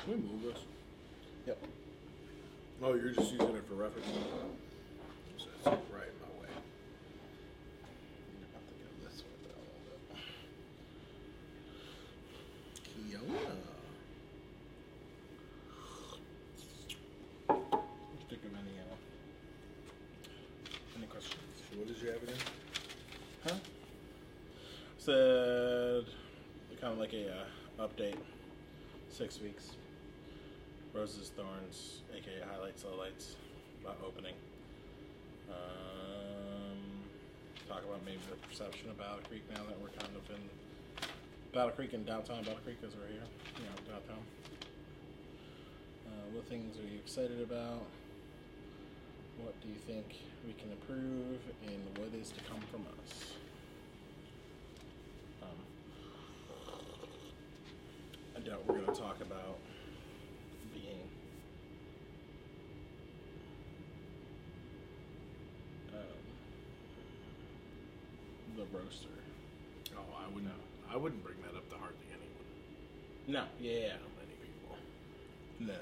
Can we move this? Yep. Oh, you're just using it for reference? So it's right in my way. You're about to go this way though, a little bit. Kiona. Think of any questions? So what did you have again? Huh? Said kind of like a update. 6 weeks. Roses, Thorns, aka highlights, lowlights, about opening. Talk about maybe the perception of Battle Creek now that we're kind of in Battle Creek and downtown Battle Creek because we're here, downtown. What things are you excited about? What do you think we can improve, and what is to come from us? I doubt we're going to talk about being the roaster. Oh, I wouldn't bring that up to hardly anyone. No, yeah. Not many people. No,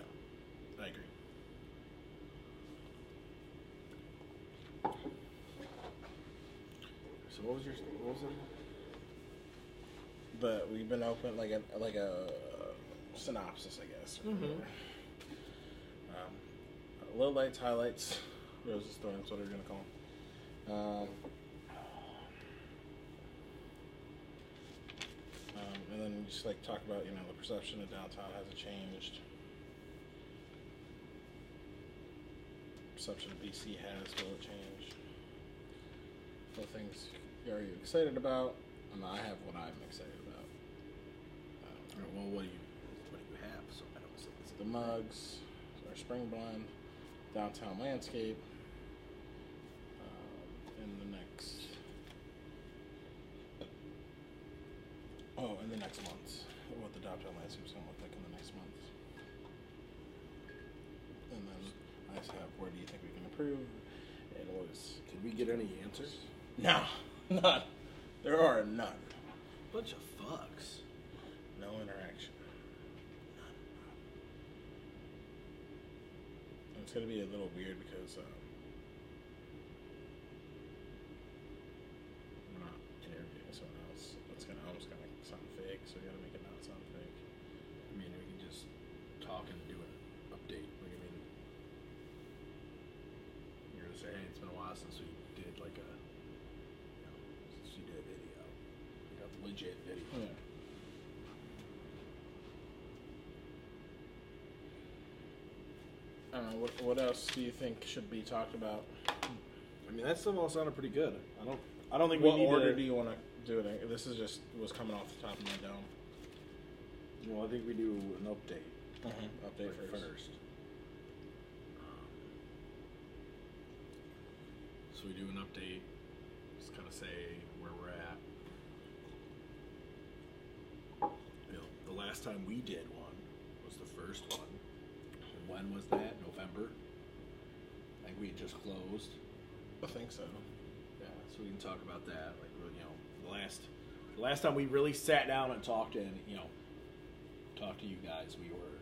I agree. So what was it? But we've been open like a synopsis, I guess. Mm-hmm. Lowlights, highlights, roses, thorns, what are you gonna call them? And then just like talk about the perception of downtown, has it changed? Perception of BC has, will it change? What things are you excited about? I have what I'm excited about. Well, what do you have? So I don't say The mugs, our spring blend, downtown landscape, in the next month. What the downtown landscape is going to look like in the next month. And then I just have where do you think we can improve, and what is. Did we get any answers? No, none. There are none. Bunch of fucks. No interaction. And it's going to be a little weird because we're not interviewing someone else. It's almost going to sound fake, so we got to make it not sound fake. I mean, we can just talk and do an update. Like, I mean, you're gonna say, hey, it's been a while since we did like a, since you did a video, like a legit video. Yeah. I don't know, what else do you think should be talked about? I mean, that stuff all sounded pretty good. I don't think What we need order to. do you want to do it in? This is just was coming off the top of my dome. Well, I think we do an update. Update first. So we do an update. Just kind of say where we're at. The last time we did one was the first one. And when was that? November. I think we had just closed. I think so. Yeah, so we can talk about that. Like, the last time we really sat down and talked to you guys, we were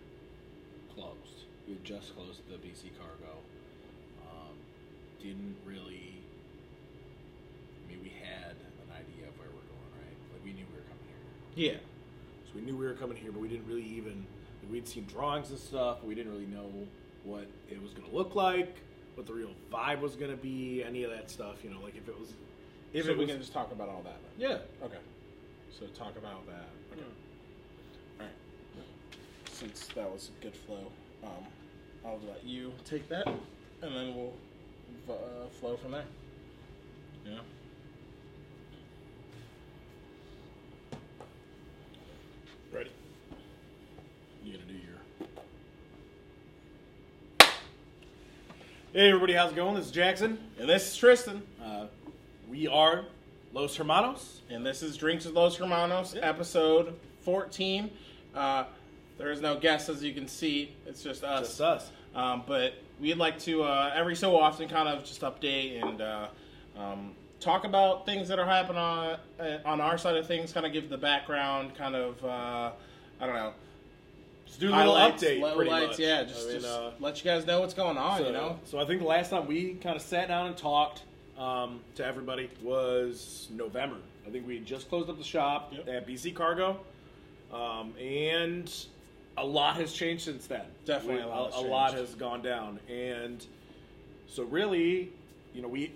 closed. We had just closed the BC Cargo. Didn't really. I mean, we had an idea of where we're going, right? Like, we knew we were coming here. Yeah. So we knew we were coming here, but we didn't really even. We'd seen drawings and stuff, but we didn't really know what it was going to look like, what the real vibe was going to be, any of that stuff. Like if it was. If we can just talk about all that then. Yeah. Okay. So talk about that. Okay. Yeah. All right. Since that was a good flow, I'll let you take that, and then we'll flow from there. Yeah. Ready? You gonna do your. Hey everybody, how's it going? This is Jackson. And this is Tristan. We are Los Hermanos. And this is Drinks with Los Hermanos, episode 14. There is no guest, as you can see. It's just us. Just us. But we'd like to, every so often, kind of just update and talk about things that are happening on our side of things, kind of give the background, kind of, I don't know, Just do a little update, low pretty lights, much. yeah. Just let you guys know what's going on. So, so I think the last time we kind of sat down and talked to everybody was November. I think we had just closed up the shop at BC Cargo, and a lot has changed since then. Definitely, a lot has gone down, and so really, you know, we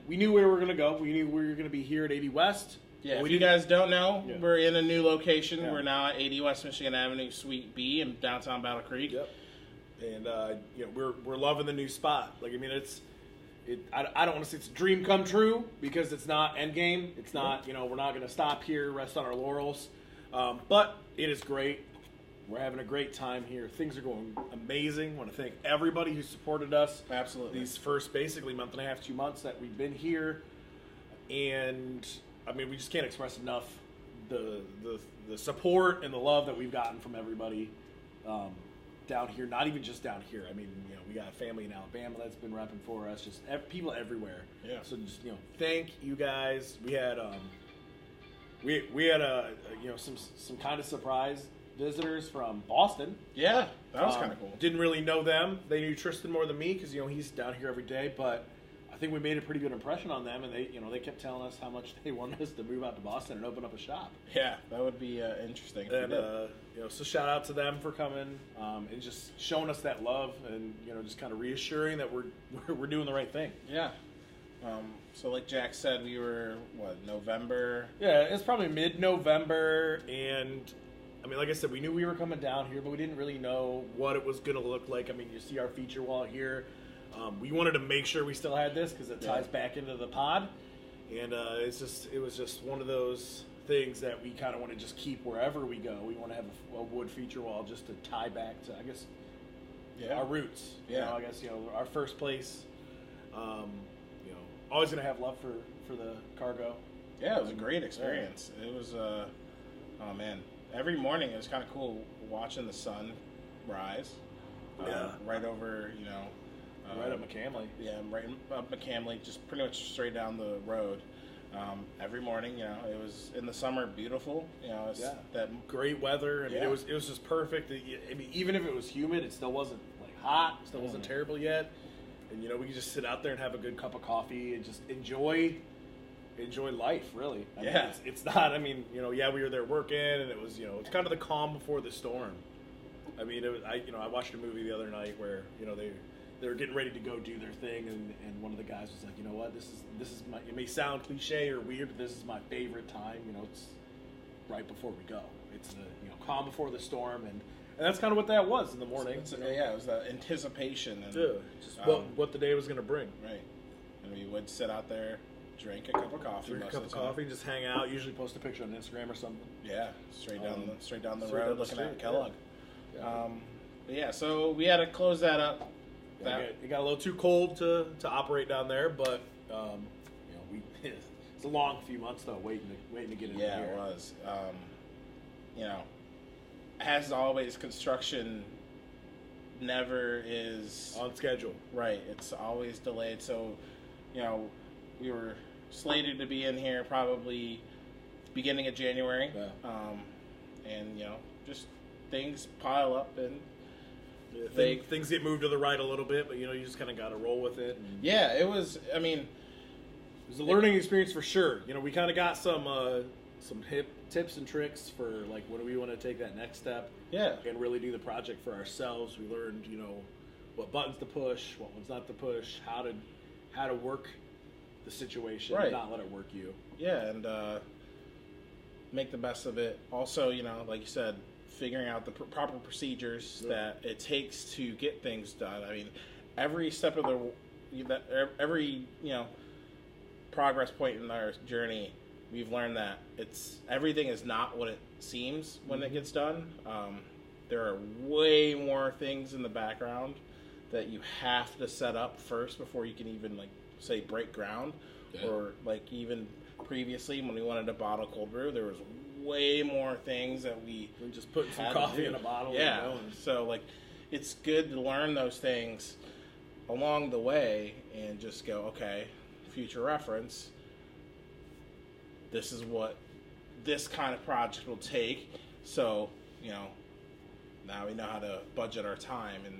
knew where we were going to go. We knew we were going to be here at 80 West. Yeah, if you guys don't know, we're in a new location. Yeah. We're now at 80 West Michigan Avenue, Suite B in downtown Battle Creek. Yep. And you know, we're loving the new spot. Like, I mean, I don't want to say it's a dream come true because it's not end game. It's not, you know, we're not going to stop here, rest on our laurels. But it is great. We're having a great time here. Things are going amazing. I want to thank everybody who supported us. Absolutely. These first basically month and a half, 2 months that we've been here. And I mean, we just can't express enough the support and the love that we've gotten from everybody down here. Not even just down here. I mean, you know, we got a family in Alabama that's been repping for us. Just people everywhere. Yeah. So just, you know, thank you guys. We had we had you know, some kind of surprise visitors from Boston. Yeah, that was kind of cool. Didn't really know them. They knew Tristan more than me because, you know, he's down here every day. But I think we made a pretty good impression on them, and they kept telling us how much they wanted us to move out to Boston and open up a shop. Yeah, that would be interesting. And you know, so shout out to them for coming and just showing us that love, and, you know, just kind of reassuring that we're doing the right thing. Yeah. So like Jack said, we were November. Yeah, it's probably mid-November, and I mean, like I said, we knew we were coming down here, but we didn't really know what it was going to look like. I mean, you see our feature wall here. We wanted to make sure we still had this because it ties back into the pod, and it was just one of those things that we kind of want to just keep wherever we go. We want to have a wood feature wall just to tie back to, I guess, our roots. Yeah. You know, I guess, you know, our first place. You know, always going to have love for the cargo. Yeah, it was a great experience. It was, oh man, every morning it was kind of cool watching the sun rise. Right over, you know. Right up McCamley. Yeah, right up McCamley, just pretty much straight down the road. Every morning, you know, it was in the summer beautiful. You know, it's that great weather. I mean, it was just perfect. I mean, even if it was humid, it still wasn't like hot. Still wasn't terrible yet. And, you know, we could just sit out there and have a good cup of coffee and just enjoy life. Really. I mean, it's not. I mean, you know, we were there working, and it was, you know, it's kind of the calm before the storm. I mean, I watched a movie the other night where, you know, they were getting ready to go do their thing, and one of the guys was like, you know what, this is my, it may sound cliche or weird, but this is my favorite time. You know, it's right before we go. It's the, you know, calm before the storm, and that's kind of what that was in the morning. It was that anticipation and just what the day was going to bring. Right, and we would sit out there, drink a cup of coffee, just hang out. Usually post a picture on Instagram or something. Yeah, straight down the road looking at Kellogg. But yeah, so we had to close that up. It got a little too cold to operate down there, but you know, it's a long few months though, waiting to get in here. Yeah, it was. You know, as always, construction never is on schedule. Right, it's always delayed. So, you know, we were slated to be in here probably beginning of January, and you know, just things pile up and. Things get moved to the right a little bit, but, you know, you just kind of got to roll with it. Yeah, it was. I mean, it was a learning experience for sure. You know, we kind of got some hip tips and tricks for, like, when we want to take that next step. Yeah, and really do the project for ourselves. We learned, you know, what buttons to push, what ones not to push, how to work the situation, right. Not let it work you. Yeah, and make the best of it. Also, you know, like you said, figuring out the proper procedures that it takes to get things done. I mean, every step of every, you know, progress point in our journey, we've learned that everything is not what it seems when it gets done. There are way more things in the background that you have to set up first before you can even, like, say, break ground. Or, like, even previously when we wanted to bottle cold brew, there was way more things that we just putting some coffee in a bottle. Yeah, so, like, it's good to learn those things along the way and just go, okay, future reference, this is what this kind of project will take. So, you know, now we know how to budget our time, and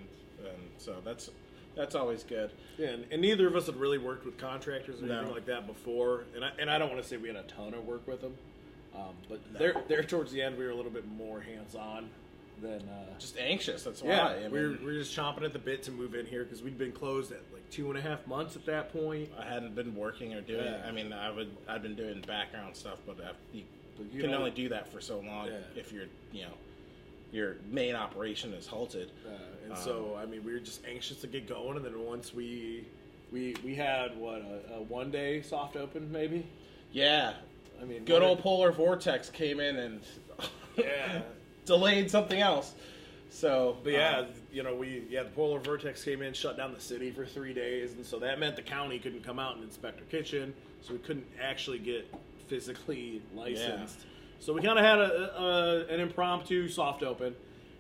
so that's always good. Yeah, and neither of us had really worked with contractors or anything No. like that before, and I don't want to say we had a ton of work with them, but No. there towards the end we were a little bit more hands on than Just anxious. That's why. yeah. I mean, we were just chomping at the bit to move in here because we'd been closed at like 2.5 months at that point. I hadn't been working or doing. Yeah. I mean, I've been doing background stuff, but you You can know- only do that for so long Yeah. if your main operation is halted. And so I mean we were just anxious to get going, and then once we had a 1 day soft open maybe. Yeah, I mean good old polar vortex came in and yeah. delayed something else. So, But yeah, the polar vortex came in, shut down the city for 3 days, and so that meant the county couldn't come out and inspect our kitchen, so we couldn't actually get physically licensed. Yeah. So we kind of had an impromptu soft open,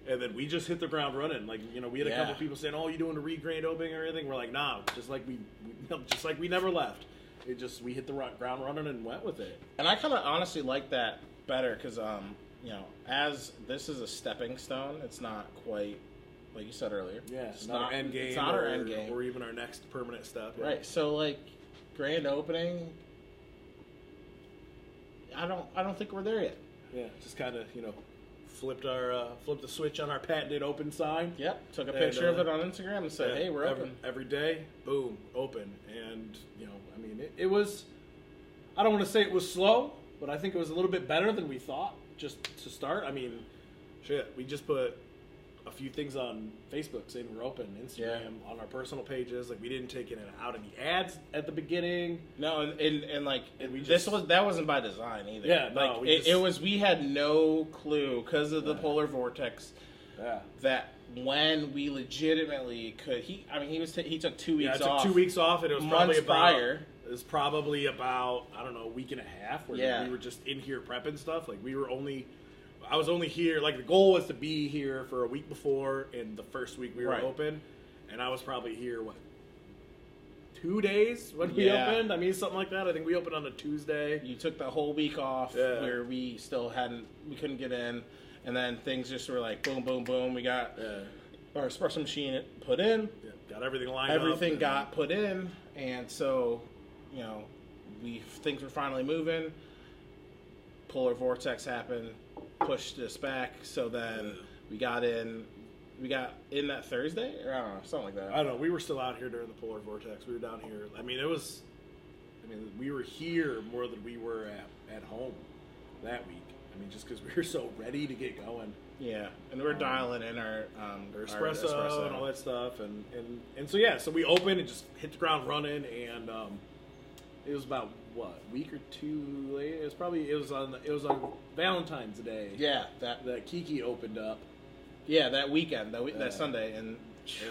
and then we just hit the ground running. Like we had a couple people saying, "Oh, you doing a re-grand opening or anything?" We're like, "Nah," just like we never left. We hit the ground running and went with it. And I kind of honestly like that better because as this is a stepping stone, it's not quite like you said earlier. Yeah, it's not our end game. It's not our end game, or even our next permanent step. Yeah. Right. So like grand opening, I don't think we're there yet. Yeah, just kind of flipped the switch on our patented open sign. Yep. Took a picture of it on Instagram and said, "Hey, we're open." Every day, boom, open. And I mean, it was. I don't want to say it was slow, but I think it was a little bit better than we thought. Just to start, I mean, shit, we just put a few things on Facebook saying we're open, Instagram, on our personal pages. Like we didn't take out any ads at the beginning. No, and like And we that wasn't by design either. Yeah, like no, we had no clue because of the polar vortex. Yeah. That when we legitimately could, he took 2 weeks Yeah, I took off. 2 weeks off, and it was probably months prior. It was probably about I don't know, a week and a half where we were just in here prepping stuff. Like I was only here. Like the goal was to be here for a week before, and the first week we were open, and I was probably here 2 days when we opened. I mean, something like that. I think we opened on a Tuesday. You took the whole week off where we couldn't get in, and then things just were like boom, boom, boom. We got our espresso machine put in. Yeah, got everything lined up. Everything got put in, and so things were finally moving. Polar vortex happened, pushed us back. So then we got in that Thursday, or I don't know, something like that. I don't know. We were still out here during the polar vortex. We were down here. I mean, we were here more than we were at home that week. I mean, just because we were so ready to get going. Yeah, and we're dialing in our espresso and all that stuff, and so we opened and just hit the ground running, and it was about a week or two later. It was on Valentine's Day. Yeah, that Kiki opened up. Yeah, that weekend, that Sunday, and just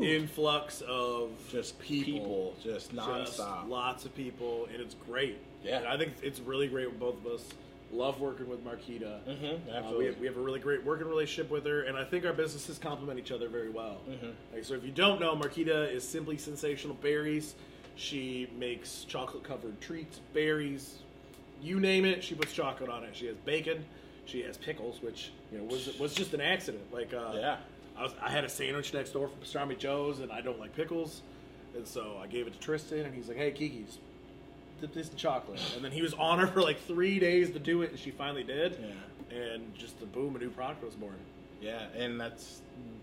influx of just people, just nonstop, just lots of people, and it's great. Yeah, and I think it's really great with both of us. Love working with Marquita. Mm-hmm, absolutely. We have a really great working relationship with her, and I think our businesses complement each other very well. Mm-hmm. So if you don't know, Marquita is Simply Sensational Berries. She makes chocolate-covered treats, berries, you name it, she puts chocolate on it. She has bacon, she has pickles, which was just an accident. I had a sandwich next door from Pastrami Joe's, and I don't like pickles, and so I gave it to Tristan, and he's like, "Hey, Kiki, just dip this in chocolate." And then he was on her for like 3 days to do it, and she finally did. Yeah. And just the boom, a new product was born. Yeah, and that's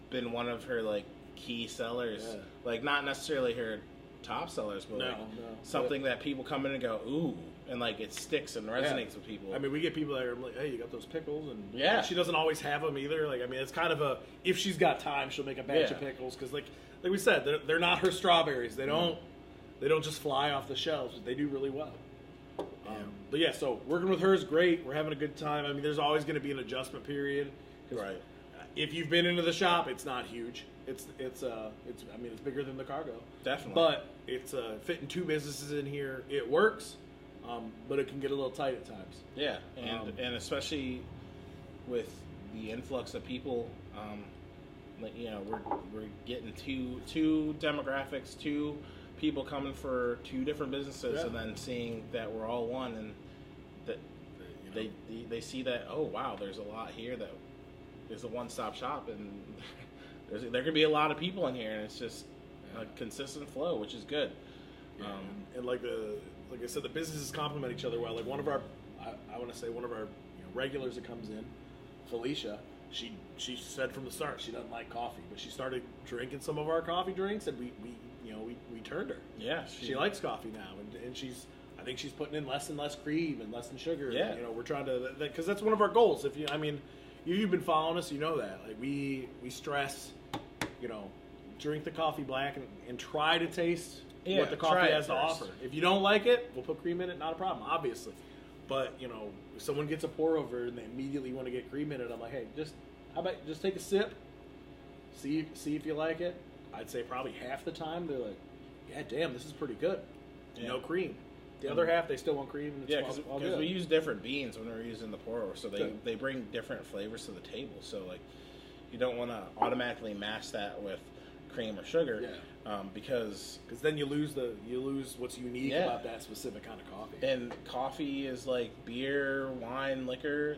been one of her like key sellers. Yeah. Like not necessarily her top sellers, but something that people come in and go, ooh, and like it sticks and resonates with people. I mean, we get people that are like, "Hey, you got those pickles?" And she doesn't always have them either. Like, I mean, it's kind of if she's got time, she'll make a batch of pickles because, like we said, they're not her strawberries. They don't just fly off the shelves. They do really well. But yeah, so working with her is great. We're having a good time. I mean, there's always going to be an adjustment period. Right. If you've been into the shop, it's not huge. It's bigger than the cargo. Definitely. But it's fitting 2 businesses in here. It works, but it can get a little tight at times. Yeah, and especially with the influx of people, we're getting two demographics, 2 people coming for 2 different businesses, and then seeing that we're all one, and that they see that, oh wow, there's a lot here that is a one-stop shop, and there can be a lot of people in here, and it's just a consistent flow, which is good. Yeah. And like I said, the businesses complement each other well. Like one of our, I want to say one of our regulars that comes in, Felicia. She said from the start she doesn't like coffee, but she started drinking some of our coffee drinks, and we turned her. Yeah, she likes coffee now, and I think she's putting in less and less cream and less than sugar. Yeah, and, we're trying to, because that's one of our goals. You've been following us, you know that. Like we stress, drink the coffee black and try to taste what the coffee has to offer. If you don't like it, we'll put cream in it, not a problem, obviously. But if someone gets a pour over and they immediately want to get cream in it, I'm like, hey, how about just take a sip, see if you like it. I'd say probably half the time they're like, yeah, damn, this is pretty good. Yeah. No cream. The other half, they still want cream. And it's because we use different beans when we're using the pour over, so they bring different flavors to the table. So like, you don't want to automatically match that with cream or sugar, because then you lose what's unique about that specific kind of coffee. And coffee is like beer, wine, liquor.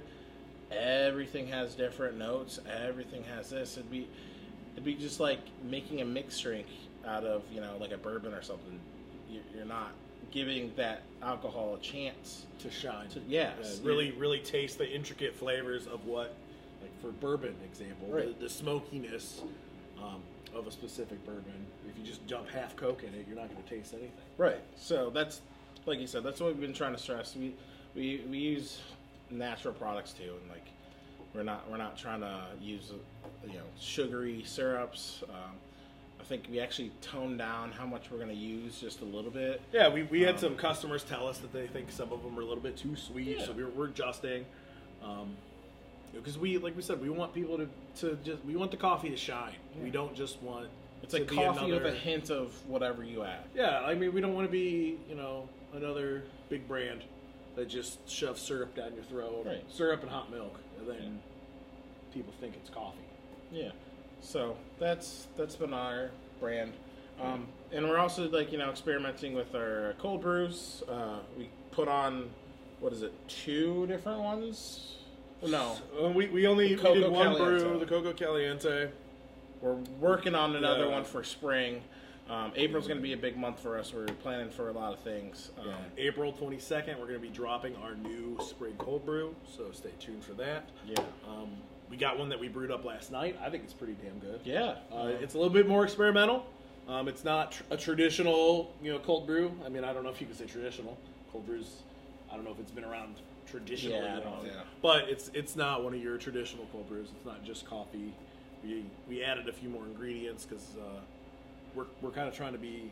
Everything has different notes. Everything has this. It'd be just like making a mixed drink out of like a bourbon or something. You're not giving that alcohol a chance to shine. Really taste the intricate flavors of what, like for bourbon example, right. the smokiness of a specific bourbon. If you just dump half Coke in it, you're not going to taste anything. Right. So that's, like you said, that's what we've been trying to stress. We use natural products too, and like we're not trying to use sugary syrups. I think we actually toned down how much we're going to use just a little bit. Yeah, we had some customers tell us that they think some of them are a little bit too sweet, so we're adjusting. Because we said, we want people we want the coffee to shine. Yeah. We don't just want it's like coffee with a hint of whatever you add. Yeah, I mean, we don't want to be another big brand that just shoves syrup down your throat, right. Syrup and hot milk, and then people think it's coffee. Yeah. So that's been our brand, and we're also experimenting with our cold brews. We put on 2 different ones. No, we did one brew, the Coco Caliente. We're working on another one for spring. April's going to be a big month for us. We're planning for a lot of things. April 22nd, we're going to be dropping our new spring cold brew, so stay tuned for that. Yeah. We got one that we brewed up last night. I think it's pretty damn good. Yeah. It's a little bit more experimental. It's not a traditional, cold brew. I mean, I don't know if you can say traditional. Cold brews, I don't know if it's been around traditionally. Yeah, but it's not one of your traditional cold brews. It's not just coffee. We added a few more ingredients because we're kind of trying to be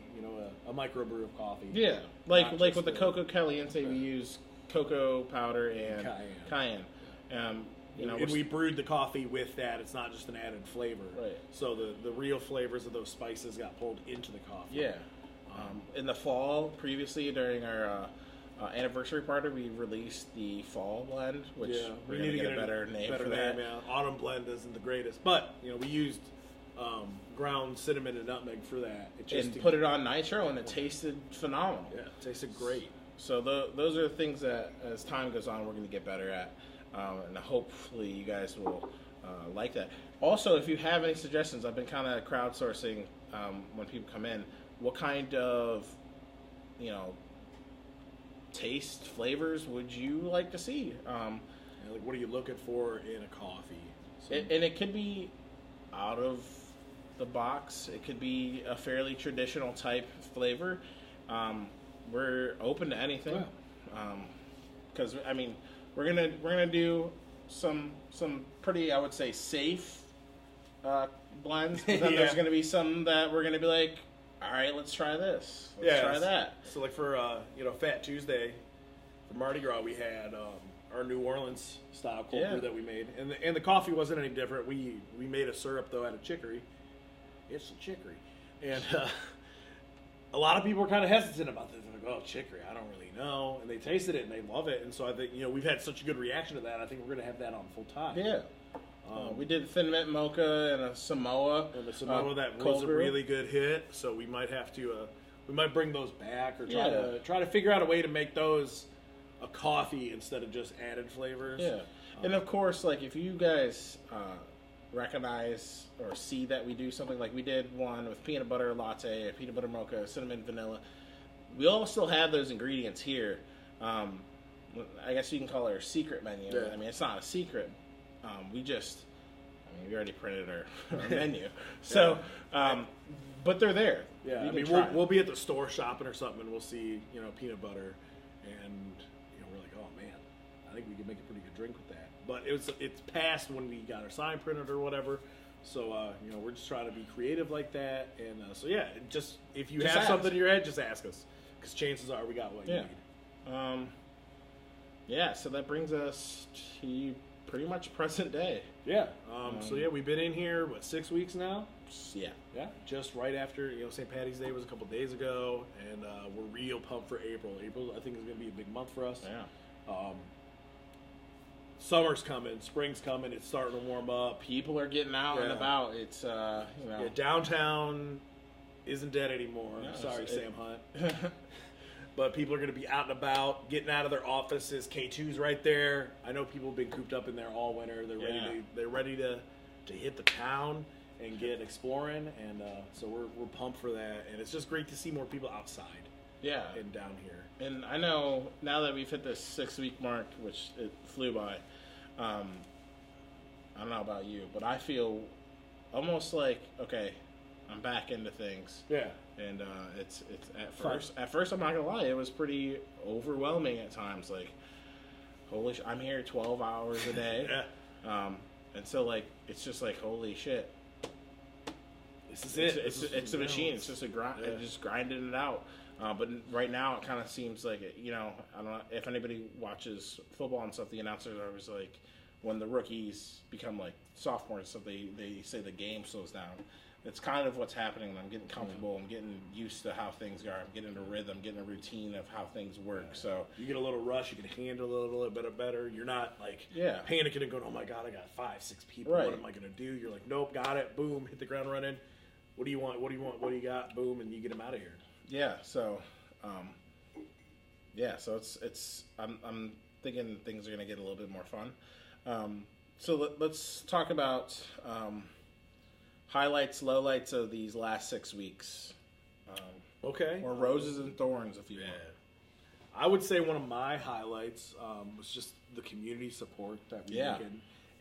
a microbrew of coffee. Yeah, like with the Coco Caliente, we use cocoa powder and cayenne. And we brewed the coffee with that. It's not just an added flavor. Right. So the real flavors of those spices got pulled into the coffee. Yeah. In the fall, previously during our anniversary party, we released the fall blend, which we need to get a better name for that. Autumn blend isn't the greatest, but we used ground cinnamon and nutmeg for that. Put it on nitro, and it tasted phenomenal. Yeah, it tasted great. So those are the things that, as time goes on, we're going to get better at. And hopefully you guys will like that. Also, if you have any suggestions, I've been kind of crowdsourcing when people come in. What kind of, taste, flavors would you like to see? What are you looking for in a coffee? And it could be out of the box. It could be a fairly traditional type flavor. We're open to anything. Because, we're gonna do some pretty, I would say, safe blends. But then there's gonna be some that we're gonna be like, all right, let's try this. Let's try that. So like for Fat Tuesday, for Mardi Gras, we had our New Orleans style cold brew that we made, and the coffee wasn't any different. We made a syrup though out of chicory. It's a chicory, and a lot of people were kind of hesitant about this. They're like, oh, chicory, I don't really know. And they tasted it and they love it. And so I think, we've had such a good reaction to that. I think we're going to have that on full time. Yeah. We did Thin Mint Mocha and a Samoa. And the Samoa, that was a really good hit. So we might have to, we might bring those back or try to figure out a way to make those a coffee instead of just added flavors. Yeah. And of course, like if you guys recognize or see that we do something, like we did one with peanut butter latte, peanut butter mocha, cinnamon, vanilla, we all still have those ingredients here. I guess you can call it our secret menu. Yeah. I mean, it's not a secret. We already printed our menu. So, but they're there. Yeah, You I mean, can try. we'll be at the store shopping or something, and we'll see, peanut butter, and we're like, oh man, I think we could make a pretty good drink with that. But it's past when we got our sign printed or whatever. So we're just trying to be creative like that, and so yeah, just if you have something in your head, just ask us, because chances are we got what you need. Yeah, so that brings us to pretty much present day. Yeah. So we've been in here 6 weeks now. Yeah. Yeah. Just right after St. Patty's Day was a couple days ago, and we're real pumped for April. April, I think, is going to be a big month for us. Yeah. Summer's coming, spring's coming. It's starting to warm up. People are getting out and about. It's downtown isn't dead anymore. No, sorry, Sam Hunt. But people are going to be out and about, getting out of their offices. K2's right there. I know people have been cooped up in there all winter. They're ready to hit the town and get exploring, and so we're pumped for that. And it's just great to see more people outside. Yeah. And down here. And I know now that we've hit this 6 week mark, which it flew by. I don't know about you, but I feel almost like, okay, I'm back into things. Yeah. And it's at first I'm not gonna lie, it was pretty overwhelming at times. Like, holy I'm here 12 hours a day. Yeah. And so like it's just like, holy shit. This is it. It's a machine. It's just a grind. Yeah. Just grinding it out. But right now it kind of seems like I don't know if anybody watches football and stuff. The announcers are always like, when the rookies become like sophomores and stuff, they say the game slows down. It's kind of what's happening. I'm getting comfortable. I'm getting used to how things are. I'm getting a rhythm, getting a routine of how things work. So you get a little rush. You can handle it a little bit better. You're not like panicking and going, "Oh my god, I got 5-6 people. Right. What am I going to do?" You're like, "Nope, got it. Boom, hit the ground running. What do you want? What do you want? What do you got? Boom, and you get them out of here." Yeah. So, So it's. I'm thinking things are going to get a little bit more fun. So let's talk about. Highlights, lowlights of these last 6 weeks. Okay. Or roses and thorns, if you want. I would say one of my highlights was just the community support that we get.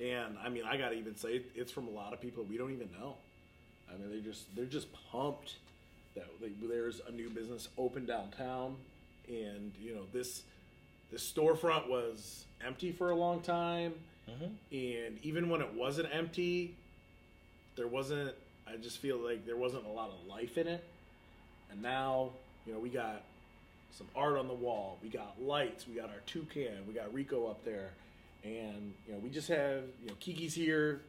And I mean, I gotta even say it's from a lot of people we don't even know. I mean, they're just pumped that there's a new business open downtown, and this storefront was empty for a long time, and even when it wasn't empty, I just feel like there wasn't a lot of life in it. And now, we got some art on the wall. We got lights. We got our toucan. We got Rico up there. And, we just have, Kiki's here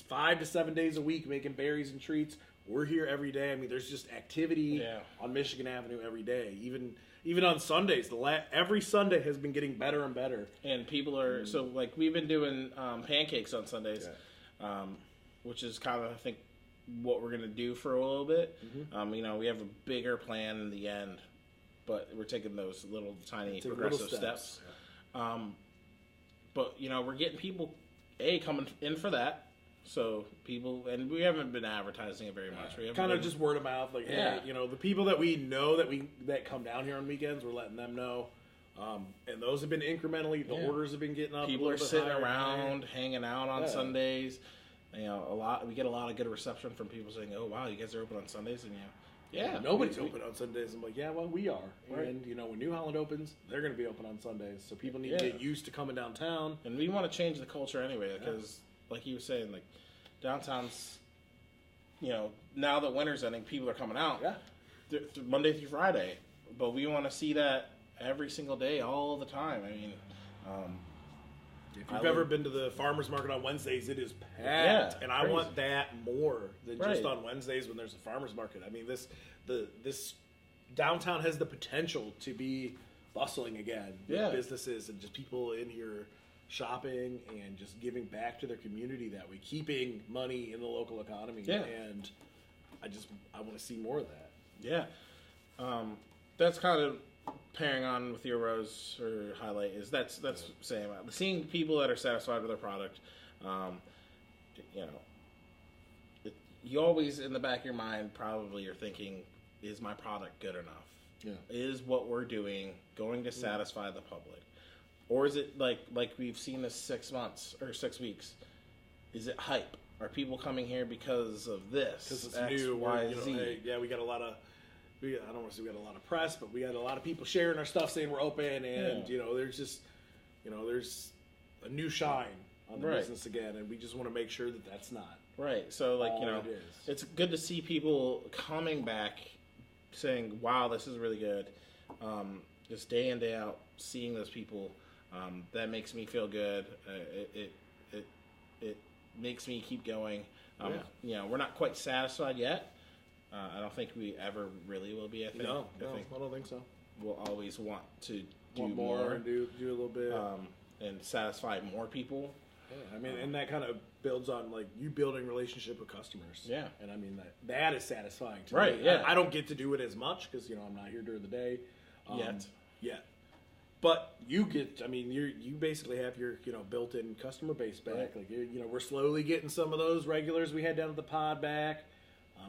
5 to 7 days a week making berries and treats. We're here every day. I mean, there's just activity on Michigan Avenue every day. Even on Sundays. Every Sunday has been getting better and better. And people are, so like we've been doing pancakes on Sundays. Yeah. Which is kind of, I think, what we're going to do for a little bit. We have a bigger plan in the end, but we're taking those little tiny progressive steps. Yeah. But, we're getting people, coming in for that. So people, and we haven't been advertising it very much. We kind of just word of mouth. Like, hey, the people that we know that come down here on weekends, we're letting them know. And those have been incrementally, the orders have been getting up. People are sitting around, hanging out on Sundays. We get a lot of good reception from people saying, "Oh wow, you guys are open on Sundays," and nobody's open on Sundays. I'm like, yeah, well, we are. Right. And when New Holland opens, they're going to be open on Sundays, so people need to get used to coming downtown. And we want to change the culture anyway, because, like you were saying, like downtown's, now that winter's ending, people are coming out, Monday through Friday, but we want to see that every single day, all the time. I mean. If you've ever been to the farmer's market on Wednesdays, it is packed, and I want that more than just on Wednesdays when there's a farmer's market. I mean, this downtown has the potential to be bustling again with businesses and just people in here shopping and just giving back to their community that way, keeping money in the local economy. Yeah. And I want to see more of that. Yeah. That's kind of pairing on with your rose or highlight is that's saying seeing people that are satisfied with their product. You know, you always in the back of your mind probably are thinking, is my product good enough? Yeah. Is what we're doing going to satisfy the public, or is it like we've seen this 6 months or 6 weeks? Is it hype? Are people coming here because of this? Because it's X, new. Y, Z. Z. Yeah, we got a lot of. I don't want to say we got a lot of press, but we got a lot of people sharing our stuff, saying we're open, and there's just, there's a new shine on the business again, and we just want to make sure that that's not right. So it's good to see people coming back, saying, "Wow, this is really good." Just day in day out, seeing those people, that makes me feel good. It makes me keep going. We're not quite satisfied yet. I don't think we ever really will be. I think. No, I don't think so. We'll always want to do more and do a little bit, and satisfy more people. Yeah, I mean, and that kind of builds on like you building relationship with customers. Yeah, and I mean that is satisfying to me. Yeah, I don't get to do it as much because I'm not here during the day yet. But you get. I mean, you basically have your built-in customer base back. Right. Like we're slowly getting some of those regulars we had down at the pod back.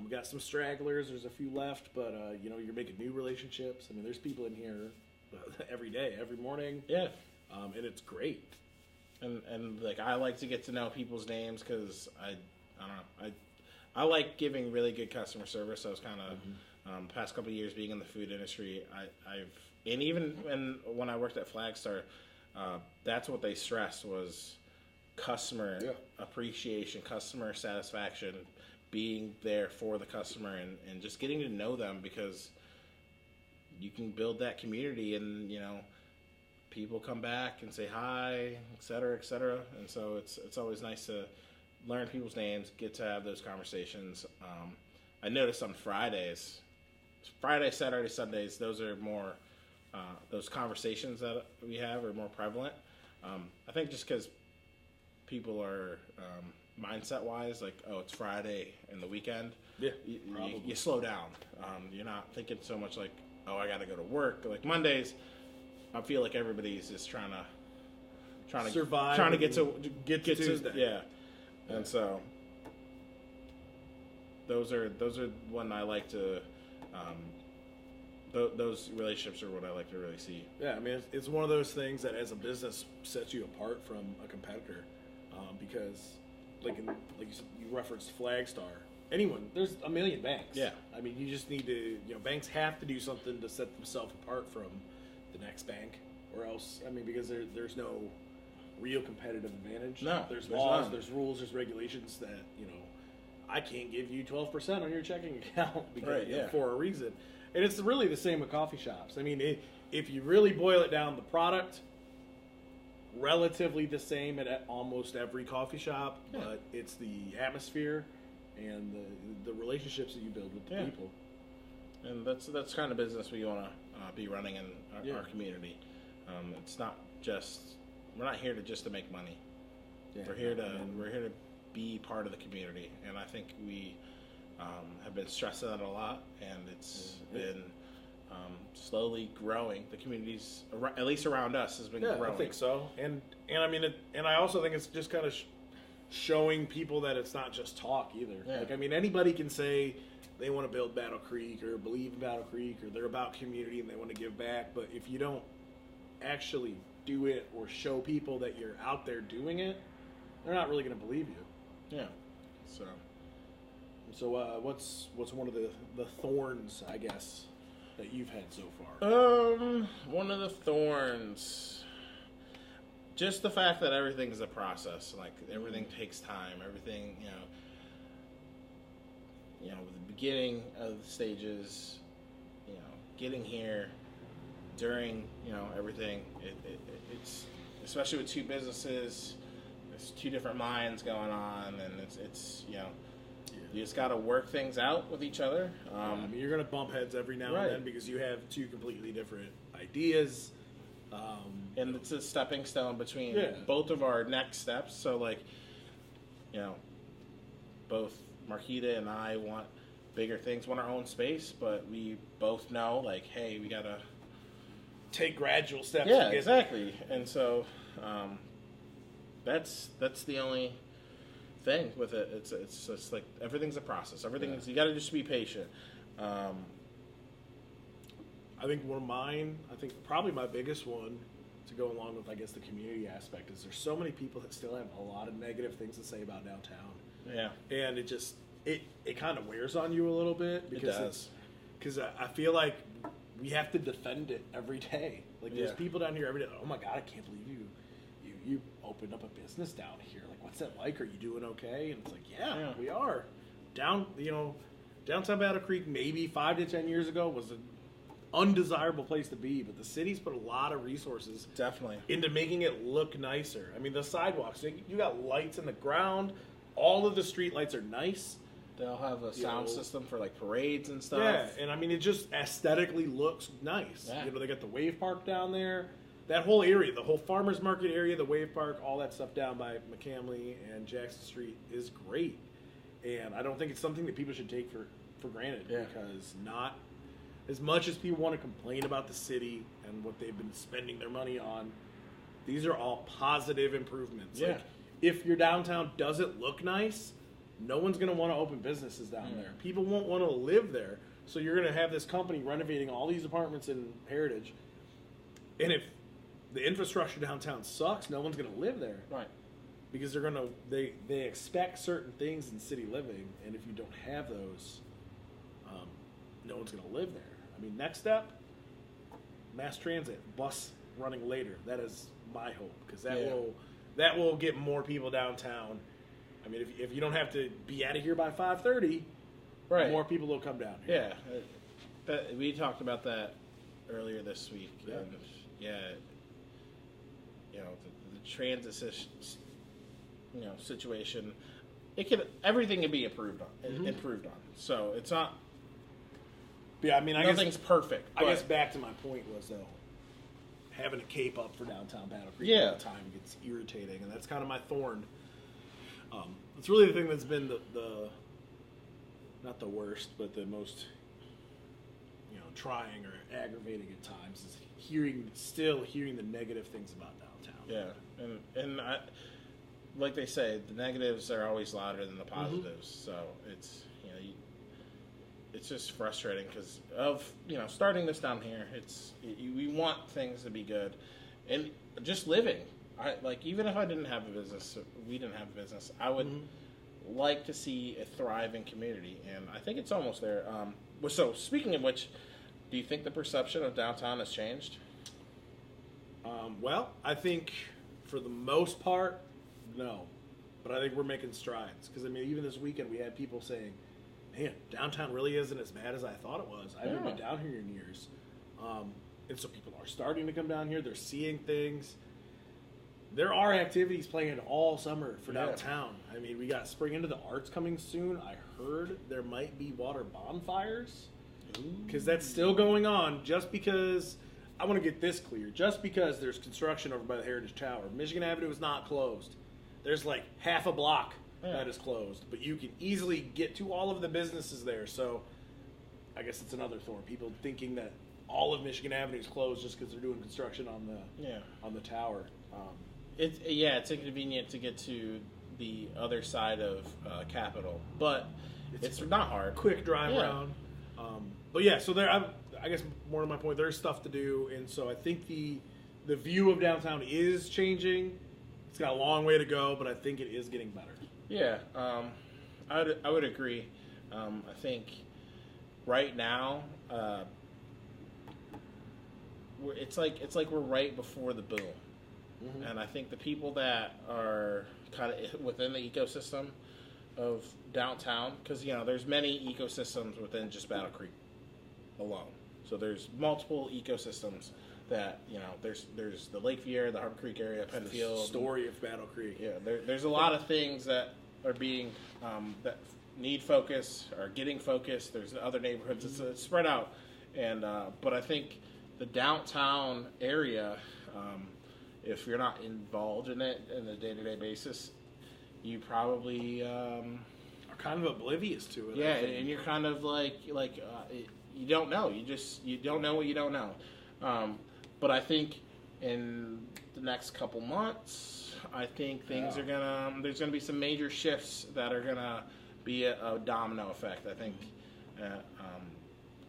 We got some stragglers. There's a few left, but you're making new relationships. I mean, there's people in here every day, every morning. Yeah, and it's great. And like I like to get to know people's names because I don't know I like giving really good customer service. I was kind of past couple of years being in the food industry. And even when I worked at Flagstar, that's what they stressed was customer appreciation, customer satisfaction. Being there for the customer and just getting to know them because you can build that community and people come back and say hi, et cetera, et cetera. And so it's always nice to learn people's names, get to have those conversations. I noticed on Friday, Saturday, Sundays, those are more those conversations that we have are more prevalent. I think just because people are mindset wise, like, oh, it's Friday and the weekend. Yeah, you slow down. You're not thinking so much like, oh, I got to go to work. Like Mondays, I feel like everybody's just trying to survive, trying to get to Tuesday. Yeah, and so those are when I like to. Those relationships are what I like to really see. Yeah, I mean, it's one of those things that as a business sets you apart from a competitor, because. Like you said, you referenced Flagstar. There's a million banks. Yeah. I mean, you just need to, banks have to do something to set themselves apart from the next bank, or else, I mean, because there's no real competitive advantage. No, there's laws, none. there's rules, there's regulations that I can't give you 12% on your checking account because for a reason. And it's really the same with coffee shops. I mean, if you really boil it down, the product. Relatively the same at almost every coffee shop, but it's the atmosphere and the relationships that you build with the people. And that's kind of business we want to be running in our community. It's not just we're not here to make money. Yeah, we're here to be part of the community, and I think we have been stressing that a lot, and it's been. Slowly growing. The communities, at least around us, has been growing. I think so. And I mean, and I also think it's just kind of showing people that it's not just talk either. Yeah. Like, I mean, anybody can say they want to build Battle Creek or believe in Battle Creek or they're about community and they want to give back. But if you don't actually do it or show people that you're out there doing it, they're not really going to believe you. Yeah. So what's one of the thorns, I guess, that you've had so far? One of the thorns, just the fact that everything's a process. Like everything takes time. Everything, the beginning of the stages, getting here, during, everything. It's especially with two businesses. There's two different minds going on, and it's you just got to work things out with each other. I mean, you're going to bump heads every now and then because you have two completely different ideas. And it's a stepping stone between both of our next steps. So, both Marquita and I want bigger things, want our own space, but we both know, hey, we got to take gradual steps. Yeah, to get exactly. And so that's the only thing with it. It's just like everything's a process. Everything's you got to just be patient. I think probably my biggest one to go along with, I guess, the community aspect is there's so many people that still have a lot of negative things to say about downtown. Yeah. And it just, it kind of wears on you a little bit. Because it does. Because I feel like we have to defend it every day. Like, there's people down here every day, oh my God, I can't believe you opened up a business down here. Like, what's that like? Are you doing okay? And it's like, yeah. We are. Downtown Battle Creek, maybe 5 to 10 years ago, was an undesirable place to be, but the city's put a lot of resources into making it look nicer. I mean, the sidewalks, you got lights in the ground. All of the street lights are nice. They'll have a sound system for like parades and stuff. Yeah, and I mean, it just aesthetically looks nice. Yeah. They got the Wave Park down there. That whole area, the whole Farmers Market area, the Wave Park, all that stuff down by McCamley and Jackson Street is great. And I don't think it's something that people should take for granted, because not as much as people want to complain about the city and what they've been spending their money on, these are all positive improvements. Yeah. Like, if your downtown doesn't look nice, no one's going to want to open businesses down there. People won't want to live there. So you're going to have this company renovating all these apartments in Heritage. And if the infrastructure downtown sucks, no one's going to live there. Right. Because they expect certain things in city living, and if you don't have those, no one's going to live there. I mean, next step, mass transit, bus running later. That is my hope, because that will get more people downtown. I mean, if you don't have to be out of here by 5:30, more people will come down here. Yeah, we talked about that earlier this week. Yeah. And the transit situation, everything can be improved on. So it's not. Yeah, I mean, nothing's perfect. I guess back to my point was, though, having a cape up for downtown Battle Creek all the time gets irritating, and that's kind of my thorn. It's really the thing that's been the not the worst, but the most trying or aggravating at times is still hearing the negative things about downtown. Yeah, and I, like they say, the negatives are always louder than the positives. So it's just frustrating because of starting this down here. We want things to be good, and just living. Even if I didn't have a business, we didn't have a business, I would like to see a thriving community, and I think it's almost there. So speaking of which, do you think the perception of downtown has changed? Well, I think for the most part, no, but I think we're making strides, because I mean, even this weekend we had people saying, man, downtown really isn't as bad as I thought it was. I haven't been down here in years. And so people are starting to come down here. They're seeing things. There are activities planned all summer for downtown. I mean, we got Spring Into the Arts coming soon. I heard there might be water bonfires, because that's still going on. Just because, I want to get this clear, just because there's construction over by the Heritage Tower, Michigan Avenue is not closed. There's like half a block that is closed, but you can easily get to all of the businesses there. So I guess it's another thorn. People thinking that all of Michigan Avenue is closed just because they're doing construction on the tower. It's inconvenient to get to the other side of Capitol, but it's not hard. Quick drive around. But yeah, so there. I guess more to my point, there's stuff to do, and so I think the view of downtown is changing. It's got a long way to go, but I think it is getting better. Yeah, I would agree. I think right now, it's like we're right before the boom, and I think the people that are kind of within the ecosystem of downtown, because there's many ecosystems within just Battle Creek alone. So there's multiple ecosystems that there's the Lakeview area, the Harbor Creek area, Penfield. The story of Battle Creek. Yeah, there's a lot of things that are being that need focus or getting focused. There's other neighborhoods. It's spread out, and but I think the downtown area, if you're not involved in it on a day-to-day basis, you probably are kind of oblivious to it. Yeah, and you're kind of like you don't know. You don't know what you don't know. But I think in the next couple months, I think things are there's gonna be some major shifts that are gonna be a domino effect. I think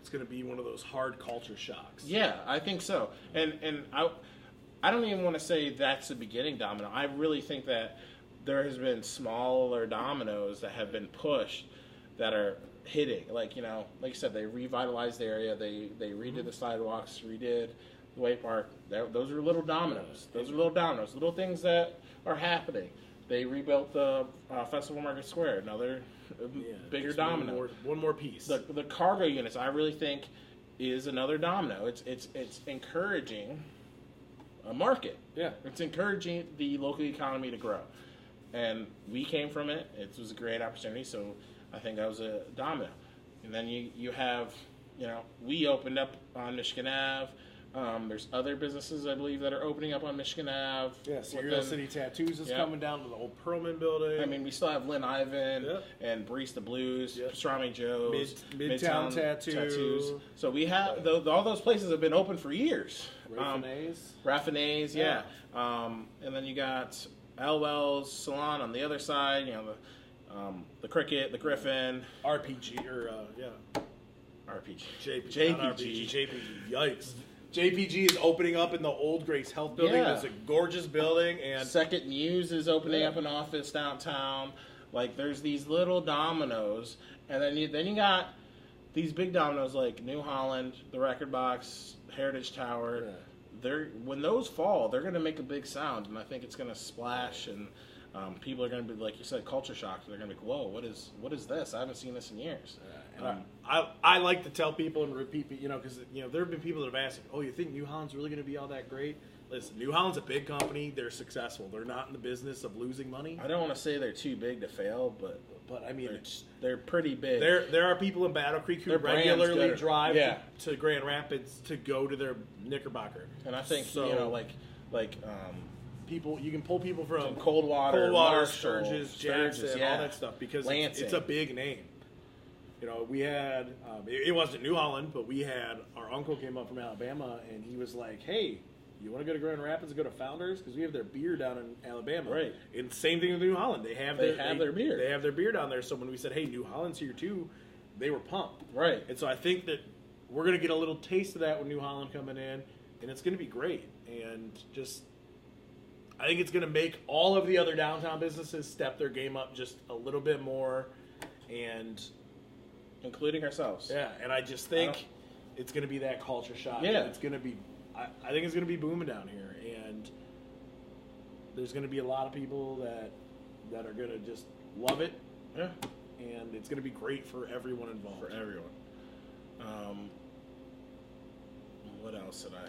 it's gonna be one of those hard culture shocks. Yeah, I think so. And I don't even want to say that's the beginning domino. I really think that there has been smaller dominoes that have been pushed that are hitting. Like, you know, like you said, they revitalized the area. They redid the sidewalks, redid the Way Park. Those are little dominoes. Those are little dominoes, little things that are happening. They rebuilt the Festival Market Square. Another bigger domino. One more piece. The cargo units, I really think, is another domino. It's encouraging a market. Yeah. It's encouraging the local economy to grow. And we came from it. It was a great opportunity, so I think that was a domino. And then you have, you know, we opened up on Michigan Ave. There's other businesses, I believe, that are opening up on Michigan Ave. Yeah, Serial City Tattoos is coming down to the old Perlman building. I mean, we still have Lynn Ivan and Barista Blues, Pastrami Joe's, Midtown Tattoos. So we have, all those places have been open for years. Raffinese, yeah. And then you got Elwell's Salon on the other side, you know, the Cricket, the Griffin. RPG, RPG. JPG. Yikes. JPG is opening up in the old Grace Health building. Yeah. It's a gorgeous building. And Second News is opening up an office downtown. Like, there's these little dominoes. And then you got these big dominoes like New Holland, the Record Box, Heritage Tower. Yeah. When those fall, they're going to make a big sound. And I think it's going to splash. And people are going to be, like you said, culture shocked. They're going to be like, whoa, what is this? I haven't seen this in years. I like to tell people and repeat, you know, because, you know, there have been people that have asked, oh, you think New Holland's really going to be all that great? Listen, New Holland's a big company. They're successful. They're not in the business of losing money. I don't want to say they're too big to fail, but I mean, they're pretty big. There are people in Battle Creek who regularly drive to Grand Rapids to go to their Knickerbocker. And I think, you know, like people, you can pull people from Coldwater, Sturgis, Jackson, all that stuff, because it's a big name. You know, we had, it wasn't New Holland, but we had, our uncle came up from Alabama, and he was like, hey, you want to go to Grand Rapids and go to Founders? Because we have their beer down in Alabama. Right. And same thing with New Holland. They have their beer. They have their beer down there. So when we said, hey, New Holland's here too, they were pumped. Right. And so I think that we're going to get a little taste of that with New Holland coming in, and it's going to be great. And just, I think it's going to make all of the other downtown businesses step their game up just a little bit more, and including ourselves. Yeah, and I just think it's going to be that culture shock. Yeah. It's going to be, I think it's going to be booming down here, and there's going to be a lot of people that are going to just love it. Yeah. And it's going to be great for everyone involved. For everyone. What else did I